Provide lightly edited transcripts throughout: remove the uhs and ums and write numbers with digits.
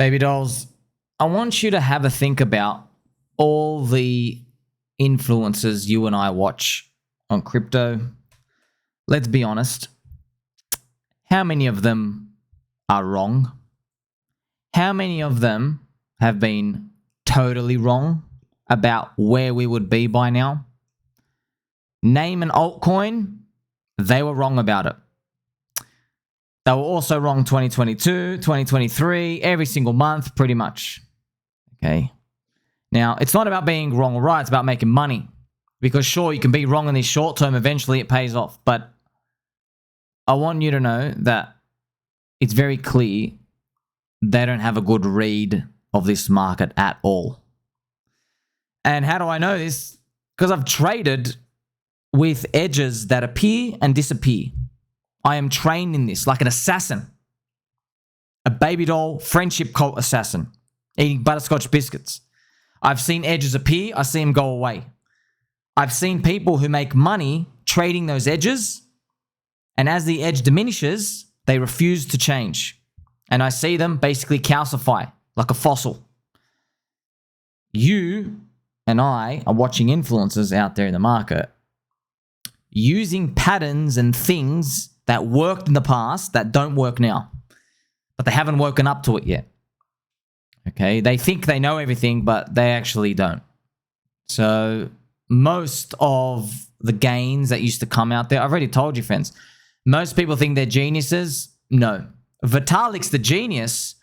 Baby dolls, I want you to have a think about all the influencers you and I watch on crypto. Let's be honest. How many of them are wrong? How many of them have been totally wrong about where we would be by now? Name an altcoin, they were wrong about it. They were also wrong 2022, 2023, every single month, pretty much. Okay. Now, it's not about being wrong or right, it's about making money. Because sure, you can be wrong in the short term, eventually it pays off. But I want you to know that it's very clear they don't have a good read of this market at all. And how do I know this? Because I've traded with edges that appear and disappear. I am trained in this like an assassin. A baby doll friendship cult assassin. Eating butterscotch biscuits. I've seen edges appear, I see them go away. I've seen people who make money trading those edges, and as the edge diminishes, they refuse to change. And I see them basically calcify like a fossil. You and I are watching influencers out there in the market using patterns and things that worked in the past that don't work now. But they haven't woken up to it yet. Okay? They think they know everything, but they actually don't. So most of the gains that used to come out there, I've already told you, friends, most people think they're geniuses. No. Vitalik's the genius.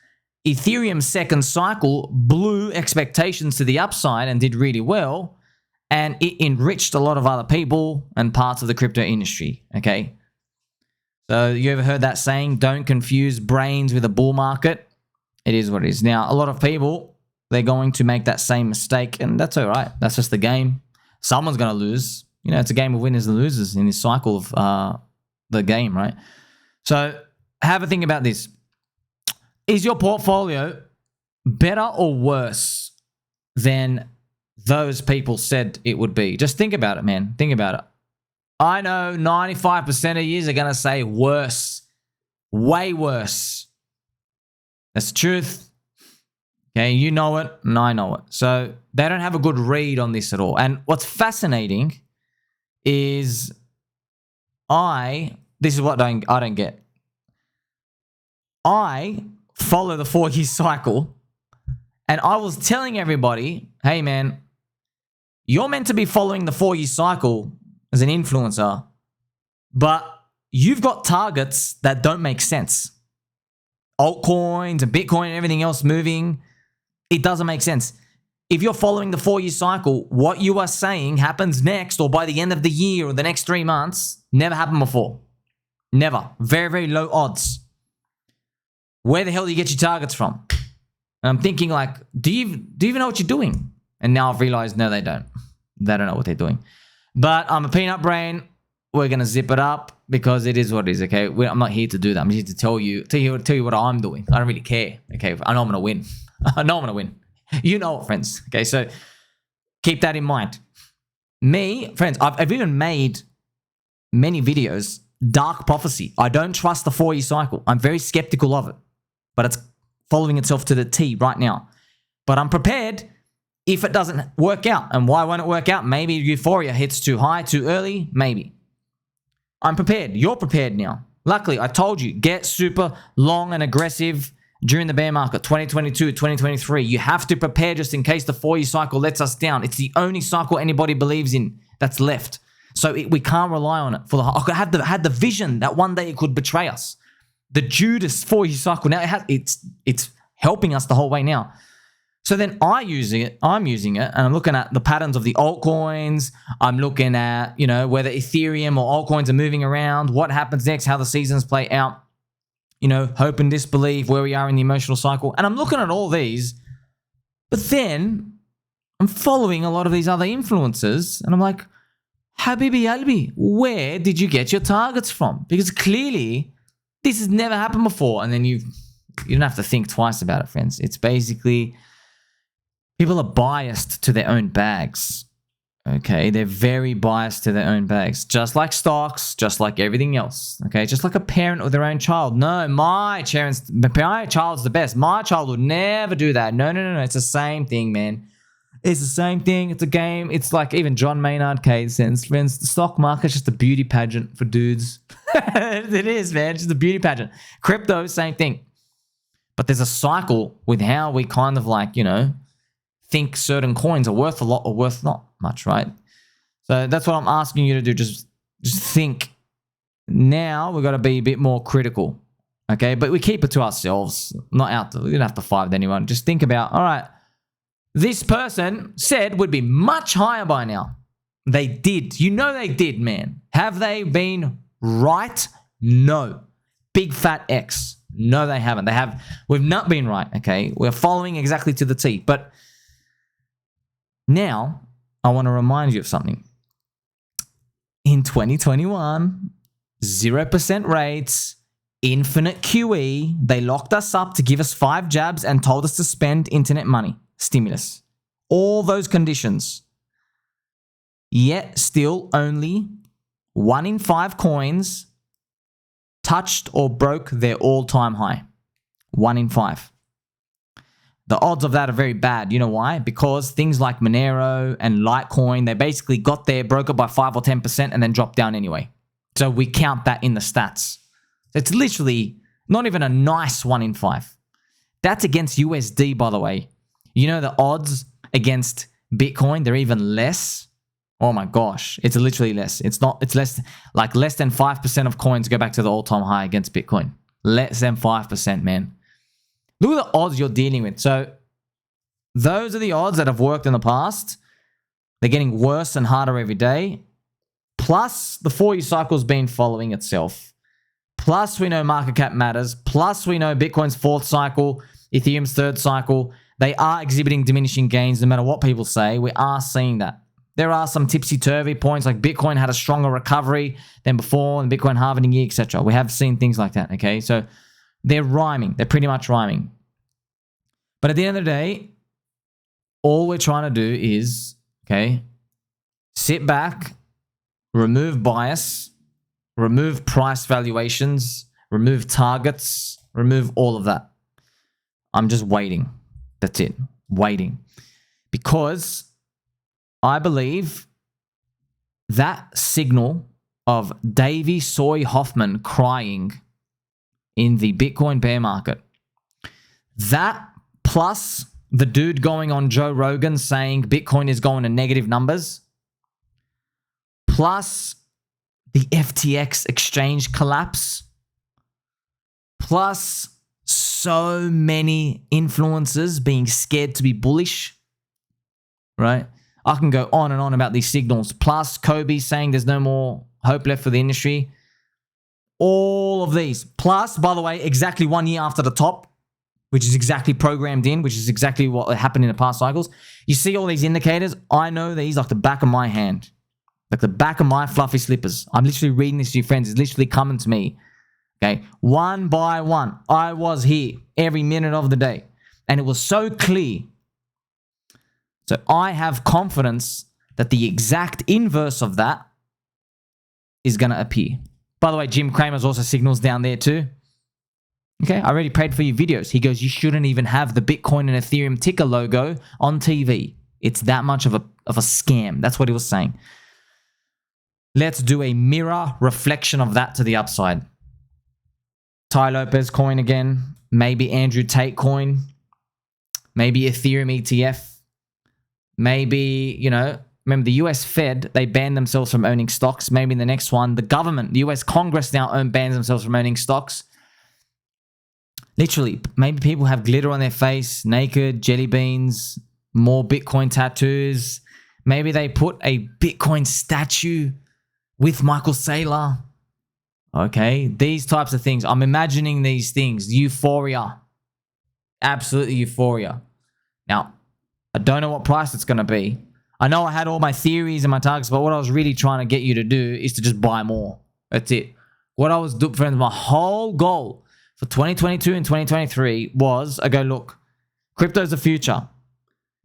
Ethereum's second cycle blew expectations to the upside and did really well. And it enriched a lot of other people and parts of the crypto industry. Okay? So you ever heard that saying, don't confuse brains with a bull market? It is what it is. Now, a lot of people, they're going to make that same mistake, and that's all right. That's just the game. Someone's going to lose. You know, it's a game of winners and losers in this cycle of the game, right? So have a think about this. Is your portfolio better or worse than those people said it would be? Just think about it, man. Think about it. I know 95% of you are going to say worse. Way worse. That's the truth. Okay, you know it and I know it. So they don't have a good read on this at all. And what's fascinating is this is what I don't get. I follow the 4-year cycle and I was telling everybody, hey man, you're meant to be following the 4-year cycle as an influencer, but you've got targets that don't make sense. Altcoins and Bitcoin and everything else moving, it doesn't make sense. If you're following the 4-year cycle, what you are saying happens next or by the end of the year or the next 3 months, never happened before. Never. Very, very low odds. Where the hell do you get your targets from? And I'm thinking like, do you even know what you're doing? And now I've realized, no, they don't. They don't know what they're doing. But I'm a peanut brain. We're going to zip it up because it is what it is, okay? I'm not here to do that. I'm here to tell you what I'm doing. I don't really care, okay? I know I'm going to win. I know I'm going to win. You know it, friends, okay? So keep that in mind. Me, friends, I've even made many videos, dark prophecy. I don't trust the 4-year cycle. I'm very skeptical of it, but it's following itself to the T right now. But I'm prepared if it doesn't work out. And why won't it work out? Maybe euphoria hits too high, too early, maybe. I'm prepared. You're prepared now. Luckily, I told you, get super long and aggressive during the bear market, 2022, 2023. You have to prepare just in case the 4-year cycle lets us down. It's the only cycle anybody believes in that's left. So we can't rely on it. I had the vision that one day it could betray us. The Judas 4-year cycle, now it's helping us the whole way now. So then I'm using it, and I'm looking at the patterns of the altcoins. I'm looking at, whether Ethereum or altcoins are moving around, what happens next, how the seasons play out, hope and disbelief, where we are in the emotional cycle. And I'm looking at all these, but then I'm following a lot of these other influencers, and I'm like, Habibi Albi, where did you get your targets from? Because clearly this has never happened before. And then you don't have to think twice about it, friends. It's basically people are biased to their own bags. Okay, they're very biased to their own bags, just like stocks, just like everything else. Okay, just like a parent or their own child. No, my child's the best. My child would never do that. No. It's the same thing, man. It's the same thing. It's a game. It's like even John Maynard Keynes says, friends, the stock market's just a beauty pageant for dudes. It is, man. It's just a beauty pageant. Crypto, same thing. But there's a cycle with how we kind of like, think certain coins are worth a lot or worth not much, right? So that's what I'm asking you to do. Just think. Now we've got to be a bit more critical, okay? But we keep it to ourselves, not out there. We don't have to fight with anyone. Just think about, all right, this person said would be much higher by now. They did. They did, man. Have they been right? No. Big fat X. No, they haven't. We've not been right, okay? We're following exactly to the T. But now, I want to remind you of something. In 2021, 0% rates, infinite QE, they locked us up to give us 5 jabs and told us to spend internet money, stimulus. All those conditions. Yet still only 1 in 5 coins touched or broke their all-time high. 1 in 5. The odds of that are very bad. You know why? Because things like Monero and Litecoin, they basically got there, broke it by 5 or 10% and then dropped down anyway. So we count that in the stats. It's literally not even a nice 1 in 5. That's against USD, by the way. The odds against Bitcoin, they're even less. Oh my gosh, it's literally less. It's less than 5% of coins go back to the all-time high against Bitcoin. Less than 5%, man. Look at the odds you're dealing with. So those are the odds that have worked in the past. They're getting worse and harder every day. Plus, the 4-year cycle's been following itself. Plus, we know market cap matters. Plus, we know Bitcoin's 4th cycle, Ethereum's 3rd cycle. They are exhibiting diminishing gains no matter what people say. We are seeing that. There are some tipsy-turvy points, like Bitcoin had a stronger recovery than before, and Bitcoin halving year, etc. We have seen things like that, okay? So they're rhyming. They're pretty much rhyming. But at the end of the day, all we're trying to do is, okay, sit back, remove bias, remove price valuations, remove targets, remove all of that. I'm just waiting. That's it. Waiting. Because I believe that signal of Davey Soy Hoffman crying in the Bitcoin bear market, that plus the dude going on Joe Rogan saying Bitcoin is going to negative numbers, plus the FTX exchange collapse, plus so many influencers being scared to be bullish, right? I can go on and on about these signals. Plus Kobe saying there's no more hope left for the industry. All of these. Plus, by the way, exactly 1 year after the top, which is exactly programmed in, which is exactly what happened in the past cycles. You see all these indicators? I know these like the back of my hand. Like the back of my fluffy slippers. I'm literally reading this to you friends. It's literally coming to me. Okay? One by one. I was here every minute of the day. And it was so clear. So I have confidence that the exact inverse of that is going to appear. By the way, Jim Cramer's also signals down there too. Okay, I already paid for your videos. He goes, you shouldn't even have the Bitcoin and Ethereum ticker logo on TV. It's that much of a scam. That's what he was saying. Let's do a mirror reflection of that to the upside. Ty Lopez coin again. Maybe Andrew Tate coin. Maybe Ethereum ETF. Maybe, remember the US Fed, they banned themselves from owning stocks. Maybe in the next one, the government, the US Congress now bans themselves from owning stocks. Literally, maybe people have glitter on their face, naked, jelly beans, more Bitcoin tattoos. Maybe they put a Bitcoin statue with Michael Saylor. Okay, these types of things. I'm imagining these things. Euphoria. Absolutely euphoria. Now, I don't know what price it's going to be. I know I had all my theories and my targets, but what I was really trying to get you to do is to just buy more. That's it. What I was doing, friends, my whole goal for 2022 and 2023 was, I go, look, crypto's the future.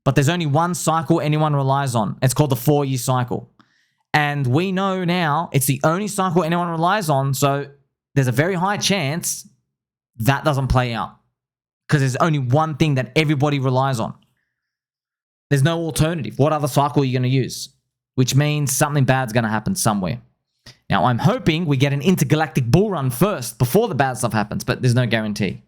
But there's only one cycle anyone relies on. It's called the 4-year cycle. And we know now it's the only cycle anyone relies on. So there's a very high chance that doesn't play out. Because there's only one thing that everybody relies on. There's no alternative. What other cycle are you going to use? Which means something bad's going to happen somewhere. Now, I'm hoping we get an intergalactic bull run first before the bad stuff happens, but there's no guarantee.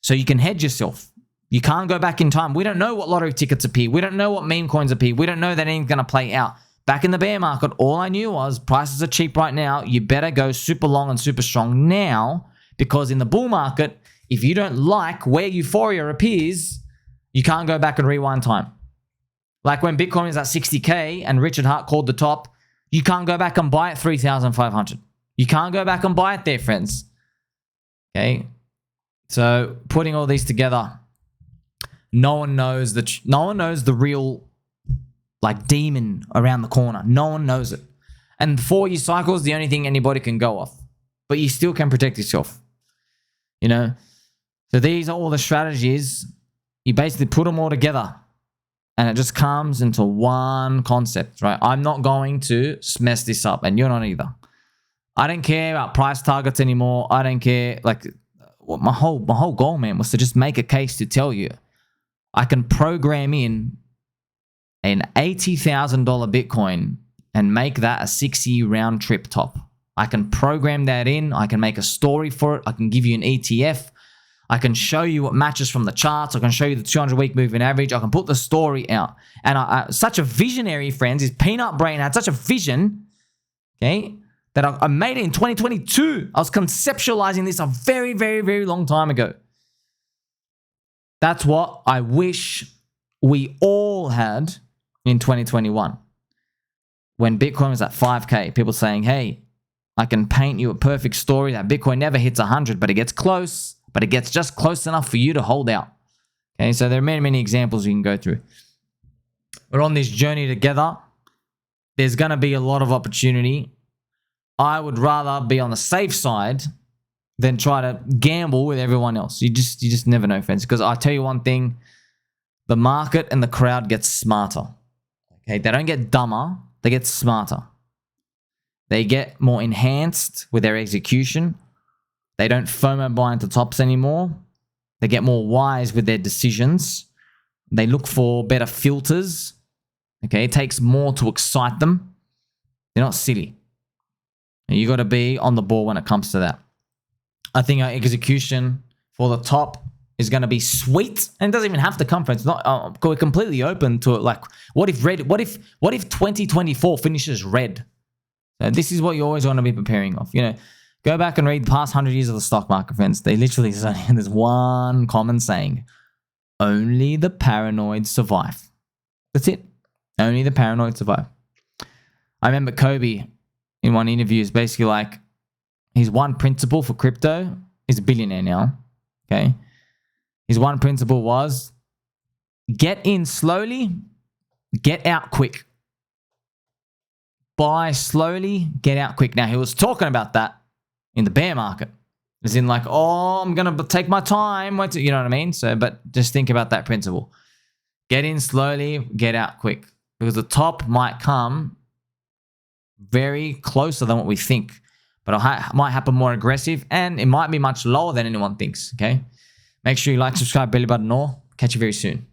So you can hedge yourself. You can't go back in time. We don't know what lottery tickets appear. We don't know what meme coins appear. We don't know that anything's going to play out. Back in the bear market, all I knew was prices are cheap right now. You better go super long and super strong now, because in the bull market, if you don't like where euphoria appears, you can't go back and rewind time. Like when Bitcoin was at 60K and Richard Hart called the top, you can't go back and buy it 3,500. You can't go back and buy it there, friends. Okay? So putting all these together, no one knows the real like demon around the corner. No one knows it. And 4-year cycle is the only thing anybody can go off. But you still can protect yourself. You know? So these are all the strategies. You basically put them all together. And it just comes into one concept, right? I'm not going to mess this up, and you're not either. I don't care about price targets anymore. I don't care. Like, my whole goal, man, was to just make a case to tell you I can program in an $80,000 Bitcoin and make that a 6-year round trip top. I can program that in. I can make a story for it. I can give you an ETF. I can show you what matches from the charts. I can show you the 200-week moving average. I can put the story out. And such a visionary, friends. His peanut brain had such a vision, okay, that I made it in 2022. I was conceptualizing this a very, very, very long time ago. That's what I wish we all had in 2021. When Bitcoin was at 5K, people saying, hey, I can paint you a perfect story that Bitcoin never hits 100, but it gets close. But it gets just close enough for you to hold out. Okay, so there are many, many examples you can go through. We're on this journey together. There's going to be a lot of opportunity. I would rather be on the safe side than try to gamble with everyone else. You just never know, friends. Because I tell you one thing, the market and the crowd get smarter. Okay, they don't get dumber, they get smarter. They get more enhanced with their execution. They don't FOMO buy into tops anymore. They get more wise with their decisions. They look for better filters. Okay, it takes more to excite them. They're not silly. And you got to be on the ball when it comes to that. I think our execution for the top is going to be sweet, and it doesn't even have to come from. It's not. We're completely open to it. Like, what if 2024 finishes red? So this is what you always want to be preparing of. You know. Go back and read the past 100 years of the stock market, friends. They literally say, there's one common saying, only the paranoid survive. That's it. Only the paranoid survive. I remember Kobe in one interview is basically like, his one principle for crypto, he's a billionaire now, okay? His one principle was, get in slowly, get out quick. Buy slowly, get out quick. Now, he was talking about that in the bear market. As in like, oh, I'm going to take my time. You know what I mean? So, but just think about that principle. Get in slowly, get out quick. Because the top might come very closer than what we think. But it might happen more aggressive, and it might be much lower than anyone thinks, okay? Make sure you like, subscribe, belly button, all. Catch you very soon.